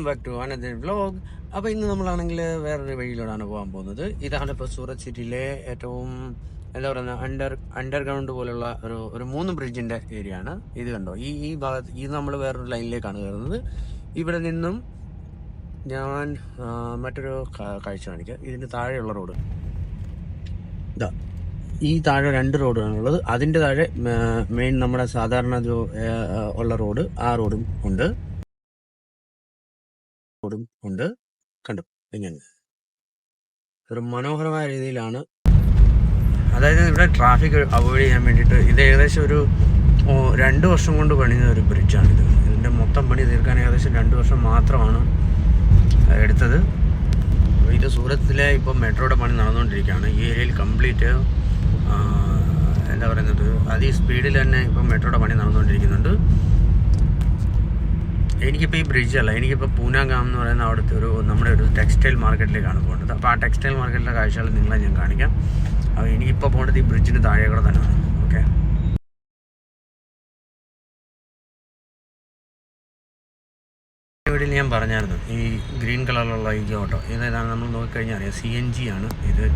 Welcome back to another vlog. അപ്പോൾ ഇന്ന് നമ്മളാണെങ്കിൽ വേറൊരു വഴിയിലൂടെയാണ് പോകാൻ പോകുന്നത്. ഇതാണ് ഇപ്പോൾ സൂറത്ത് സിറ്റിയിലെ ഏറ്റവും എന്താ പറയുക അണ്ടർഗ്രൗണ്ട് പോലുള്ള ഒരു 3 ബ്രിഡ്ജിന്റെ ഏരിയ ആണ് ഇത്. കണ്ടോ, ഈ ഭാഗത്ത് ഇത് നമ്മൾ വേറൊരു ലൈനിലേക്കാണ് കയറുന്നത്. ഇവിടെ നിന്നും ഞാൻ മറ്റൊരു കാഴ്ച കാണിക്കാം. ഇതിന്റെ താഴെയുള്ള റോഡ് ഇതാ. ഈ താഴെ 2 റോഡാണുള്ളത്. അതിന്റെ താഴെ മെയിൻ നമ്മുടെ സാധാരണ ഉള്ള റോഡ്, ആ റോഡും ഉണ്ട്. കണ്ടു, ഇങ്ങനെ ഒരു മനോഹരമായ രീതിയിലാണ്. അതായത് ഇവിടെ ട്രാഫിക് അവോയ്ഡ് ചെയ്യാൻ വേണ്ടിയിട്ട് ഇത് ഏകദേശം ഒരു 2 വർഷം കൊണ്ട് പണിയുന്ന ഒരു ബ്രിഡ്ജാണിത്. ഇതിൻ്റെ മൊത്തം പണി തീർക്കാൻ ഏകദേശം 2 വർഷം മാത്രമാണ് എടുത്തത്. ഇത് സൂറത്തിലെ ഇപ്പോൾ മെട്രോയുടെ പണി നടന്നുകൊണ്ടിരിക്കുകയാണ്. ഈ ഏരിയയിൽ കംപ്ലീറ്റ് എന്താ പറയുന്നത്, അതീ സ്പീഡിൽ തന്നെ ഇപ്പം മെട്രോയുടെ പണി നടന്നുകൊണ്ടിരിക്കുന്നുണ്ട്. എനിക്കിപ്പോൾ ഈ ബ്രിഡ്ജല്ല, എനിക്കിപ്പോൾ പൂനാഗാം എന്ന് പറയുന്ന അവിടുത്തെ നമ്മുടെ ഒരു ടെക്സ്റ്റൈൽ മാർക്കറ്റിലേക്കാണ് പോകുന്നത്. അപ്പോൾ ആ ടെക്സ്റ്റൈൽ മാർക്കറ്റിലെ കാഴ്ചകൾ നിങ്ങളെ ഞാൻ കാണിക്കാം. അപ്പോൾ എനിക്കിപ്പോൾ പോകേണ്ടത് ഈ ബ്രിഡ്ജിന് താഴെ കൂടെ തന്നെയാണ്. ഓക്കെ, ഇവിടെ ഞാൻ പറഞ്ഞായിരുന്നു ഈ ഗ്രീൻ കളറിലുള്ള ഈ ഓട്ടോ ഇതാണ്. നമ്മൾ നോക്കിക്കഴിഞ്ഞാൽ അറിയാം, CNG ആണ് ഇത്.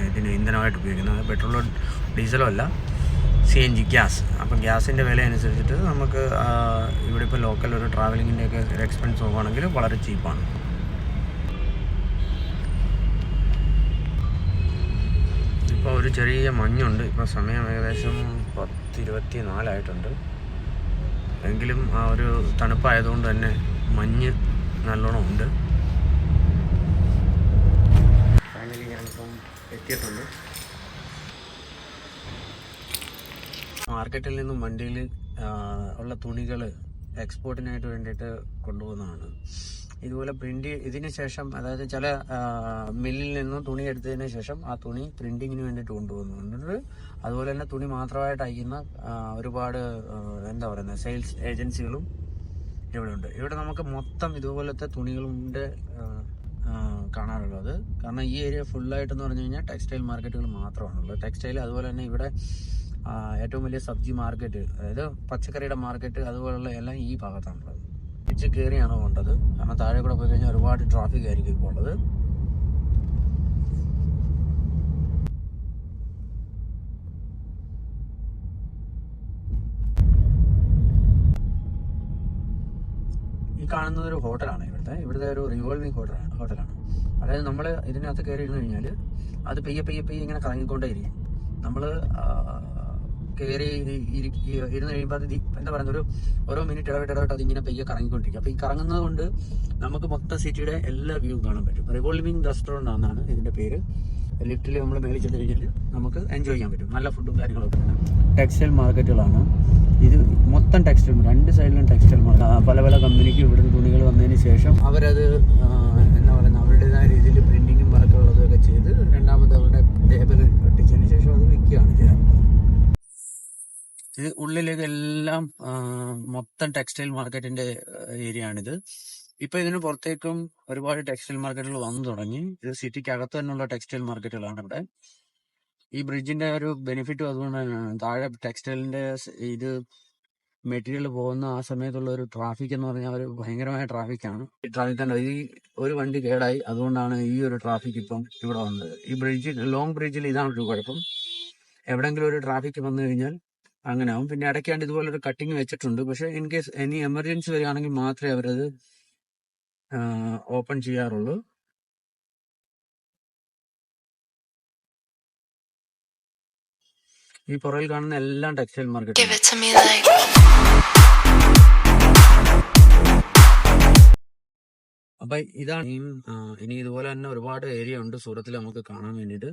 ഇതിന് ഇന്ധനമായിട്ട് ഉപയോഗിക്കുന്നത് പെട്രോളോ ഡീസലോ അല്ല, CNG ഗ്യാസ്. അപ്പം ഗ്യാസിൻ്റെ വില അനുസരിച്ചിട്ട് നമുക്ക് ഇവിടെ ഇപ്പോൾ ലോക്കൽ ഒരു ട്രാവലിങ്ങിൻ്റെ ഒക്കെ ഒരു എക്സ്പെൻസ് നോക്കുകയാണെങ്കിൽ വളരെ ചീപ്പാണ്. ഇപ്പോൾ ഒരു ചെറിയ മഞ്ഞുണ്ട്. ഇപ്പോൾ സമയം ഏകദേശം 10:24 എങ്കിലും ആ ഒരു തണുപ്പായതുകൊണ്ട് തന്നെ മഞ്ഞ് നല്ലോണം ഉണ്ട്. ഫൈനലി ഞാനിപ്പം എത്തിയിട്ടുണ്ട്. മാർക്കറ്റിൽ നിന്നും വണ്ടിയിൽ ഉള്ള തുണികൾ എക്സ്പോർട്ടിനായിട്ട് വേണ്ടിയിട്ട് കൊണ്ടുപോകുന്നതാണ്. ഇതുപോലെ ഇതിന് ശേഷം, അതായത് ചില മില്ലിൽ നിന്നും തുണി എടുത്തതിന് ശേഷം ആ തുണി പ്രിന്റിങ്ങിന് വേണ്ടിയിട്ട് കൊണ്ടുപോകുന്നുണ്ട്. അതുപോലെ തന്നെ തുണി മാത്രമായിട്ട് അയക്കുന്ന ഒരുപാട് എന്താ പറയുന്നത് സെയിൽസ് ഏജൻസികളും ഇവിടെ ഉണ്ട്. ഇവിടെ നമുക്ക് മൊത്തം ഇതുപോലത്തെ തുണികളുണ്ട് കാണാനുള്ളത്. കാരണം ഈ ഏരിയ ഫുള്ളായിട്ടെന്ന് പറഞ്ഞു കഴിഞ്ഞാൽ ടെക്സ്റ്റൈൽ മാർക്കറ്റുകൾ മാത്രമാണുള്ളത്. ടെക്സ്റ്റൈൽ, അതുപോലെ തന്നെ ഇവിടെ ഏറ്റവും വലിയ സബ്ജി മാർക്കറ്റ്, അതായത് പച്ചക്കറിയുടെ മാർക്കറ്റ്, അതുപോലുള്ള എല്ലാം ഈ ഭാഗത്താണുള്ളത്. ബ്രിഡ്ജ് കയറിയാണ് പോകേണ്ടത്. കാരണം താഴെ കൂടെ പോയി കഴിഞ്ഞാൽ ഒരുപാട് ട്രാഫിക് ആയിരിക്കും ഇപ്പോൾ ഉള്ളത്. ഈ കാണുന്നത് ഒരു ഹോട്ടലാണ്. ഇവിടുത്തെ ഒരു റിവോൾവിംഗ് ഹോട്ടലാണ്. അതായത് നമ്മൾ ഇതിനകത്ത് കയറി ഇരുന്ന് കഴിഞ്ഞാൽ അത് പെയ്യെ ഇങ്ങനെ കറങ്ങിക്കൊണ്ടേയിരിക്കും. നമ്മൾ കയറി ഇരുന്ന് കഴിയുമ്പോൾ അത് എന്താ പറയുന്നത്, ഓരോ മിനിറ്റ് ഇടവിട്ട് അതിങ്ങനെ പെയ്യെ കറങ്ങിക്കൊണ്ടിരിക്കും. അപ്പോൾ ഈ കറങ്ങുന്നത് കൊണ്ട് നമുക്ക് മൊത്തം സിറ്റിയുടെ എല്ലാ വ്യൂവും കാണാൻ പറ്റും. റിവോൾവിംഗ് റെസ്റ്റോറൻ്റ് എന്നാണ് ഇതിൻ്റെ പേര്. ലിഫ്റ്റിൽ നമ്മൾ മേളിൽ ചെന്ന് കഴിഞ്ഞാൽ നമുക്ക് എൻജോയ് ചെയ്യാൻ പറ്റും. നല്ല ഫുഡും കാര്യങ്ങളൊക്കെ. ടെക്സ്റ്റൈൽ മാർക്കറ്റുകളാണ് ഇത് മൊത്തം. ടെക്സ്റ്റൈൽ 2 സൈഡിലും ടെക്സ്റ്റൈൽ മാർക്കറ്റ്. പല പല കമ്പനിക്ക് ഇവിടുന്ന് തുണികൾ വന്നതിന് ശേഷം അവരത് എന്താ പറയുന്നത് അവരുടേതായ രീതിയിൽ പ്രിന്റിങ്ങും വർക്കുള്ളതൊക്കെ ചെയ്ത് രണ്ടാമത് അവരുടെ ടേബിൾ ഒട്ടിച്ചതിന് ശേഷം അത് വിൽക്കുകയാണ് ചെയ്യാറ്. ഇത് ഉള്ളിലേക്ക് എല്ലാം മൊത്തം ടെക്സ്റ്റൈൽ മാർക്കറ്റിന്റെ ഏരിയ ആണിത്. ഇപ്പൊ ഇതിന് പുറത്തേക്കും ഒരുപാട് ടെക്സ്റ്റൈൽ മാർക്കറ്റുകൾ വന്നു തുടങ്ങി. ഇത് സിറ്റിക്ക് അകത്ത് തന്നെയുള്ള ടെക്സ്റ്റൈൽ മാർക്കറ്റുകളാണ് ഇവിടെ. ഈ ബ്രിഡ്ജിന്റെ ഒരു ബെനിഫിറ്റും അതുകൊണ്ട് തന്നെയാണ്. താഴെ ടെക്സ്റ്റൈലിന്റെ ഇത് മെറ്റീരിയൽ പോകുന്ന ആ സമയത്തുള്ള ഒരു ട്രാഫിക് എന്ന് പറഞ്ഞാൽ ഒരു ഭയങ്കരമായ ട്രാഫിക്കാണ്. ഈ ട്രാഫിക് തന്നെ ഈ ഒരു വണ്ടി കേടായി, അതുകൊണ്ടാണ് ഈ ഒരു ട്രാഫിക് ഇപ്പം ഇവിടെ വന്നത്. ഈ ലോങ് ബ്രിഡ്ജിൽ ഇതാണ് ഒരു കുഴപ്പം. എവിടെങ്കിലും ഒരു ട്രാഫിക് വന്നു കഴിഞ്ഞാൽ അങ്ങനെ ആവും. പിന്നെ ഇടയ്ക്കാണ്ട് ഇതുപോലെ ഒരു കട്ടിങ് വെച്ചിട്ടുണ്ട്. പക്ഷെ ഇൻ കേസ് എനി എമർജൻസി വരികയാണെങ്കിൽ മാത്രമേ അവരത് ഓപ്പൺ ചെയ്യാറുള്ളൂ. ഈ പുറകിൽ കാണുന്ന എല്ലാം ടെക്സ്റ്റൈൽ മാർക്കറ്റ്. അപ്പൊ ഇതാണ്. ഇനി ഇതുപോലെ തന്നെ ഒരുപാട് ഏരിയ ഉണ്ട് സൂറത്തിൽ നമുക്ക് കാണാൻ വേണ്ടിയിട്ട്.